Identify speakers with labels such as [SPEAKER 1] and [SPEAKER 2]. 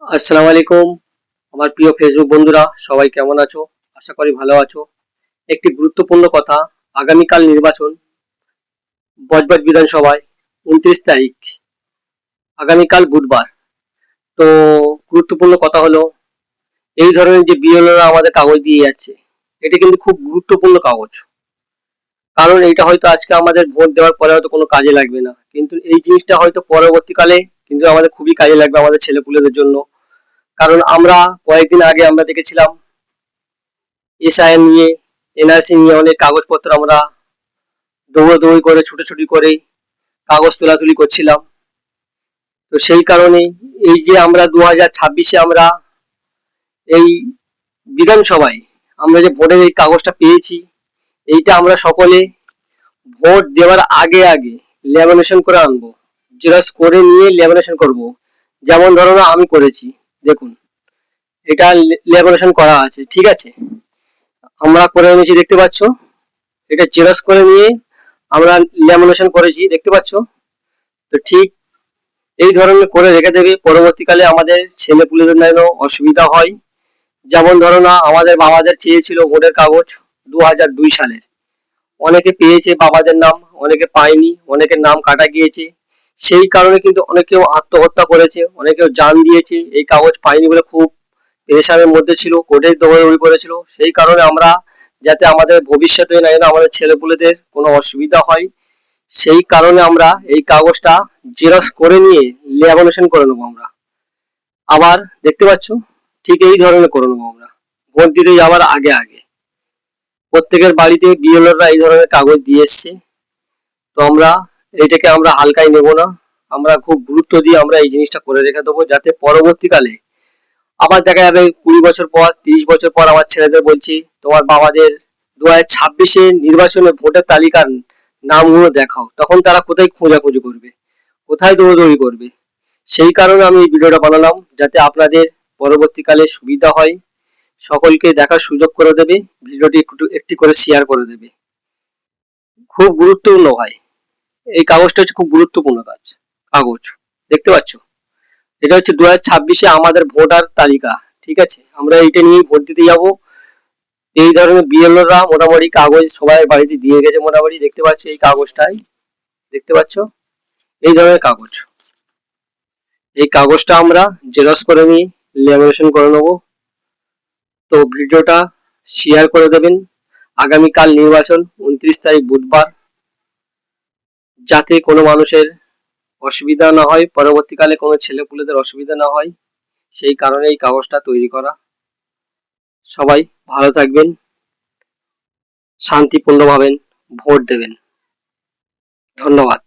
[SPEAKER 1] আসসালামু আলাইকুম। আমার প্রিয় ফেসবুক বন্ধুরা, সবাই কেমন আছো? আশা করি ভালো আছো। একটি গুরুত্বপূর্ণ কথা, আগামীকাল নির্বাচন, বজবজ বিধানসভায় ২৯ তারিখ, আগামীকাল বুধবার। তো গুরুত্বপূর্ণ কথা হলো, এই ধরনের যে বিএলওরা আমাদের কাগজ দিয়ে যাচ্ছে, এটা কিন্তু খুব গুরুত্বপূর্ণ কাগজ। কারণ এইটা হয়তো আজকে আমাদের ভোট দেওয়ার পরে হয়তো কোনো কাজে লাগবে না, কিন্তু এই জিনিসটা হয়তো পরবর্তীকালে কিন্তু আমাদের খুবই কাজে লাগবে আমাদের ছেলেপুলেদের জন্য। কারণ আমরা কয়েকদিন আগে আমরা দেখেছিলাম এসআইএন নিয়ে, এনআরসি নিয়ে অনেক কাগজপত্র আমরা দৌড়াদৌড়ি করে ছুটোছুটি করে কাগজ তোলাতুলি করছিলাম। তো সেই কারণে এই যে আমরা 2026-এ আমরা এই বিধানসভায় আমরা যে ভোটের এই কাগজটা পেয়েছি, এইটা আমরা সকলে ভোট দেওয়ার আগে আগে ল্যামিনেশন করে আনবো, জেরক্স করে নিয়ে ল্যামিনেশন করব। যেমন ধরো না আমি করেছি, দেখুন এটা ল্যামিনেশন করা আছে, ঠিক আছে, আমরা করে এনেছি দেখতে পাচ্ছ। এটা জেরক্স করে নিয়ে আমরা ল্যামিনেশন করেছি দেখতে পাচ্ছ। তো ঠিক এই ধরনের করে রেখে দেবে, পরবর্তীকালে আমাদের ছেলেপুলেদের যেন অসুবিধা হয়। যেমন ধরো না আমাদের বাবাদের চেয়েছিল ভোটের কাগজ 2002 সালের, অনেকে পেয়েছে বাবাদের নাম, অনেকে পায়নি, অনেকের নাম কাটা গিয়েছে। সেই কারণে কিন্তু অনেকেও আত্মহত্যা করেছে, অনেকেও জান দিয়েছে, এই কাগজ পায়নি বলে খুব পেরেশানের মধ্যে ছিল, কোর্টে দৌড়াদৌড়ি করেছিল। সেই কারণে আমরা যাতে আমাদের ভবিষ্যতে না যেন আমাদের ছেলেপুলেদের কোনো অসুবিধা হয়, সেই কারণে আমরা এই কাগজটা জেরক্স করে নিয়ে ল্যামিনেশন করে নেবো আমরা। আবার দেখতে পাচ্ছ, ঠিক এই ধরনের করে নেবো আমরা ভোট দিতে যাওয়ার আগে আগে। প্রত্যেকের বাড়িতে বিএলওরা এই ধরনের কাগজ দিয়ে এসছে। তো আমরা এইটাকে আমরা হালকাই নেব না, আমরা খুব গুরুত্ব দিয়ে আমরা এই জিনিসটা করে রেখে দেবো, যাতে পরবর্তীকালে আবার দেখা যাবে 20 বছর পর, 30 বছর পর আমার ছেলেদের বলছি তোমার বাবাদের 2026-এ নির্বাচনে ভোটের তালিকার নামগুলো দেখাও, তখন তারা কোথায় খোঁজাখুঁজি করবে, কোথায় দৌড়াদৌড়ি করবে। সেই কারণে আমি এই ভিডিওটা বানালাম, যাতে আপনাদের পরবর্তীকালে সুবিধা হয়, সকলকে দেখার সুযোগ করে দেবে, ভিডিওটি একটি করে শেয়ার করে দেবে। খুব গুরুত্বপূর্ণ ভাই, এই কাগজটা হচ্ছে খুব গুরুত্বপূর্ণ কাগজ দেখতে পাচ্ছ। এটা হচ্ছে 2026-এ আমাদের ভোটার তালিকা, ঠিক আছে, আমরা এইটা নিয়েই ভোট দিতে যাব। এই ধরনের বিএলওরা মোটামুটি কাগজ সবাই বাড়িতে দিয়ে গেছে মোটামুটি, দেখতে পাচ্ছ এই কাগজটাই, দেখতে পাচ্ছ এই ধরনের কাগজ। এই কাগজটা আমরা জেরক্স করে নিয়ে ল্যামিনেশন করে নেব। তো ভিডিওটা শেয়ার করে দেবেন। আগামীকাল নির্বাচন 29 তারিখ বুধবার, যাতে কোনো মানুষের অসুবিধা না হয়, পরবর্তীকালে কোনো ছেলেপুলেদের অসুবিধা না হয়, সেই কারণে এই কাগজটা তৈরি করা। সবাই ভালো থাকবেন, শান্তিপূর্ণভাবে ভোট দেবেন। ধন্যবাদ।